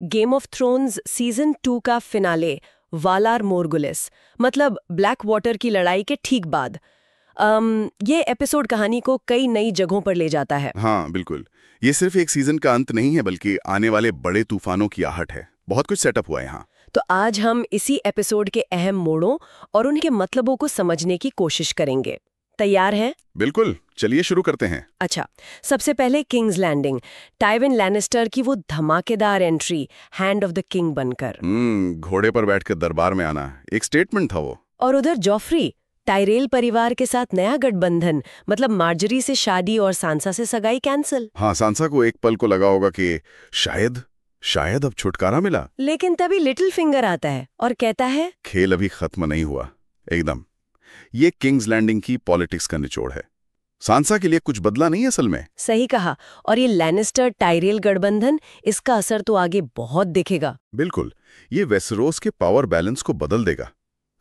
Game of thrones season 2 का finale वालार मोर्गुलिस, मतलब ब्लैक वाटर की लड़ाई के ठीक बाद। ये एपिसोड कहानी को कई नई जगहों पर ले जाता है। हाँ बिल्कुल। ये सिर्फ एक सीजन का अंत नहीं है, बल्कि आने वाले बड़े तूफानों की आहट है। बहुत कुछ सेटअप हुआ है यहाँ। तो आज हम इसी एपिसोड के अहम मोड़ों और उनके मतलबों को समझने की कोशिश करेंगे। तैयार हैं? बिल्कुल, चलिए शुरू करते हैं। अच्छा, सबसे पहले किंग्स लैंडिंग, टाइविन लैनिस्टर की वो धमाकेदार entry hand of the king बनकर। घोड़े पर बैठकर दरबार में आना एक स्टेटमेंट था वो। और उधर जॉफ्री, टायरेल परिवार के साथ नया गठबंधन, मतलब मार्जरी से शादी और सांसा से सगाई कैंसिल। हाँ, सांसा को एक पल को लगा होगा कि शायद शायद अब छुटकारा मिला। लेकिन तभी लिटिल फिंगर आता है और कहता है खेल अभी खत्म नहीं हुआ। एकदम ये किंग्स लैंडिंग की पॉलिटिक्स का निचोड़ है। सांसा के लिए कुछ बदला नहीं असल में। सही कहा। और ये लैनिस्टर टायरेल गठबंधन, इसका असर तो आगे बहुत दिखेगा। बिल्कुल, ये वेस्टेरोस के पावर बैलेंस को बदल देगा।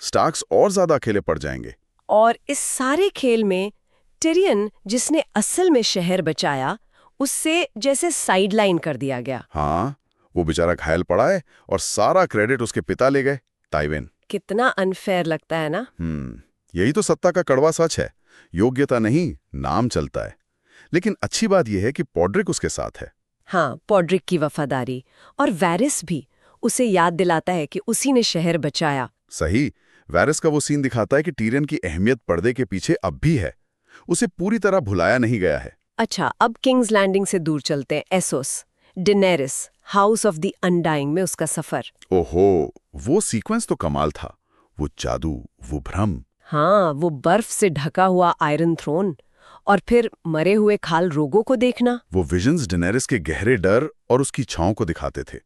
स्टार्क्स और ज्यादा अकेले पड़ जाएंगे। और इस सारे खेल में टिरियन, जिसने असल में शहर बचाया, उससे जैसे साइडलाइन कर दिया गया। हाँ, वो बेचारा घायल पड़ा है और सारा क्रेडिट उसके पिता ले गए, टाइविन। कितना अनफेयर लगता है ना। यही तो सत्ता का कड़वा सच है। योग्यता नहीं, नाम चलता है। लेकिन अच्छी बात यह है कि पॉड्रिक उसके साथ है। हाँ, पॉड्रिक की वफादारी, और वैरिस भी उसे याद दिलाता है कि उसी ने शहर बचाया। सही। वैरिस का वो सीन दिखाता है कि टीरियन की अहमियत पर्दे के पीछे अब भी है। उसे पूरी तरह भुलाया नहीं गया है। अच्छा, अब किंग्स लैंडिंग से दूर चलते हैं। Asus, Daenerys, house of the undying में उसका सफर। ओहो, वो सीक्वेंस तो कमाल था। वो जादू, वो भ्रम। हाँ, वो बर्फ से ढका हुआ आयरन थ्रोन, और फिर मरे हुए खाल रोगों को देखना। वो विजन्स डेनेरिस के गहरे डर और उसकी छांव को दिखाते थे।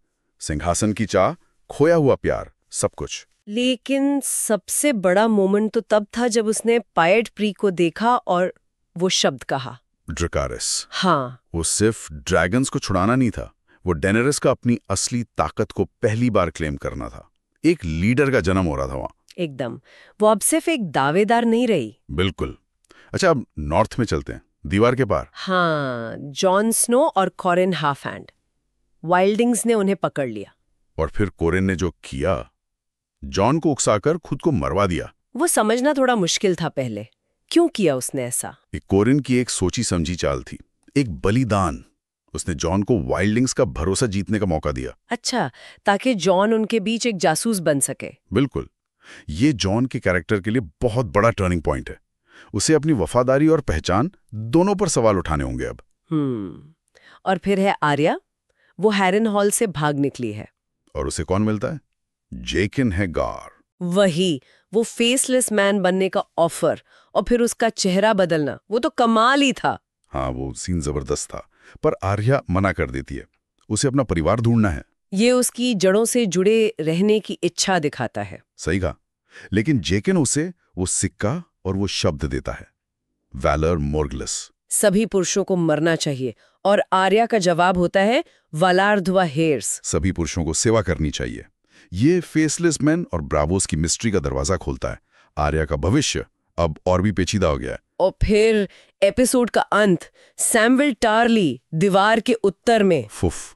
सिंहासन की चाह, खोया हुआ प्यार, सब कुछ। लेकिन सबसे बड़ा मोमेंट तो तब था जब उसने पायड प्री को देखा और वो शब्द कहा, ड्रकारिस। हाँ। वो सिर्फ ड्रैगन्स को छुड़ाना नहीं था, वो डेनेरिस का अपनी असली ताकत को पहली बार क्लेम करना था। एक लीडर का जन्म हो रहा था वहां। एकदम, वो अब सिर्फ एक दावेदार नहीं रही। बिल्कुल। अच्छा, अब नॉर्थ में चलते हैं, दीवार के पार। हाँ, जॉन स्नो और कॉरिन हाफहैंड, वाइल्डिंग्स ने उन्हें पकड़ लिया। और फिर कोरिन ने जो किया, जॉन को उकसाकर खुद को मरवा दिया। वो समझना थोड़ा मुश्किल था पहले, क्यों किया उसने ऐसा। कोरिन की एक सोची समझी चाल थी, एक बलिदान। उसने जॉन को वाइल्डिंग्स का भरोसा जीतने का मौका दिया। अच्छा, ताकि जॉन उनके बीच एक जासूस बन सके। बिल्कुल। ये जॉन के कैरेक्टर के लिए बहुत बड़ा टर्निंग पॉइंट है। उसे अपनी वफादारी और पहचान दोनों पर सवाल उठाने होंगे अब। और फिर है आर्या, वो हैरन हॉल से भाग निकली है। और उसे कौन मिलता है? जेकिन है गार। वही, वो फेसलेस मैन बनने का ऑफर, और फिर उसका चेहरा बदलना, वो तो कमाल ही था। हाँ, वो सीन जबरदस्त था। पर आर्या मना कर देती है। उसे अपना परिवार ढूंढना है। ये उसकी जड़ों से जुड़े रहने की इच्छा दिखाता है। सही कहा। लेकिन जेकिन उसे वो सिक्का और वो शब्द देता है, वैलर मोर्गलिस। सभी पुरुषों को मरना चाहिए। और आर्या का जवाब होता है वलार्धवा हेयर्स। सभी पुरुषों को सेवा करनी चाहिए। ये फेसलेस मैन और ब्रावोस की मिस्ट्री का दरवाजा खोलता है। आर्या का भविष्य अब और भी पेचीदा हो गया है। और फिर एपिसोड का अंत, सैमुअल टार्ली दीवार के उत्तर में। फुफ,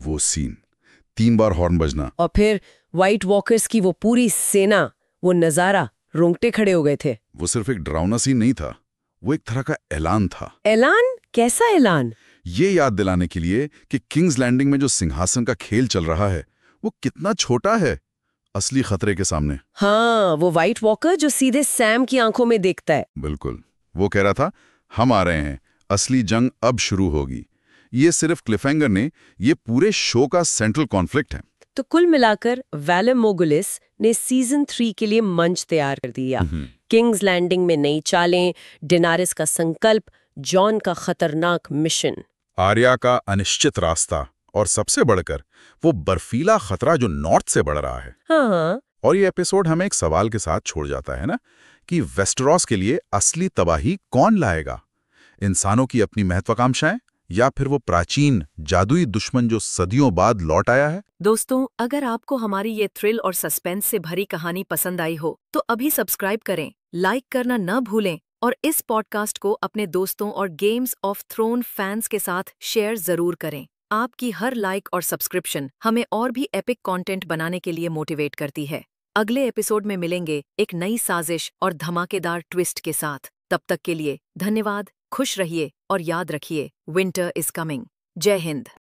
वो सीन, 3 बार हॉर्न बजना। और फिर व्हाइट वॉकर्स की वो पूरी सेना, वो नजारा, रोंगटे खड़े हो गए थे। वो सिर्फ एक डरावना सीन नहीं था, वो एक तरह का ऐलान था। ऐलान? कैसा ऐलान? ये याद दिलाने के लिए कि किंग्स लैंडिंग में जो सिंहासन का खेल चल रहा है वो कितना छोटा है असली खतरे के सामने। हाँ, वो व्हाइट वॉकर जो सीधे सैम की आंखों में देखता है। बिल्कुल। वो कह रहा था, हम आ रहे हैं, असली जंग अब शुरू होगी। ये सिर्फ क्लिफहैंगर ने, ये पूरे शो का सेंट्रल कॉन्फ्लिक्ट है। तो कुल मिलाकर वैलर मोर्गुलिस ने सीजन 3 के लिए मंच तैयार कर दिया। किंग्स लैंडिंग में नई चालें, डेनारिस का संकल्प, जॉन का खतरनाक मिशन, आर्या का अनिश्चित रास्ता, और सबसे बढ़कर वो बर्फीला खतरा जो नॉर्थ से बढ़ रहा है। हाँ। और ये एपिसोड हमें एक सवाल के साथ छोड़ जाता है ना, कि वेस्टेरोस के लिए असली तबाही कौन लाएगा? इंसानों की अपनी महत्वाकांक्षाएं, या फिर वो प्राचीन जादुई दुश्मन जो सदियों बाद लौट आया है? दोस्तों, अगर आपको हमारी ये थ्रिल और सस्पेंस से भरी कहानी पसंद आई हो तो अभी सब्सक्राइब करें, लाइक करना न भूलें और इस पॉडकास्ट को अपने दोस्तों और गेम्स ऑफ थ्रोन फैंस के साथ शेयर जरूर करें। आपकी हर लाइक और सब्सक्रिप्शन हमें और भी एपिक कंटेंट बनाने के लिए मोटिवेट करती है। अगले एपिसोड में मिलेंगे एक नई साजिश और धमाकेदार ट्विस्ट के साथ। तब तक के लिए धन्यवाद, खुश रहिए और याद रखिए, विंटर इज कमिंग। जय हिंद।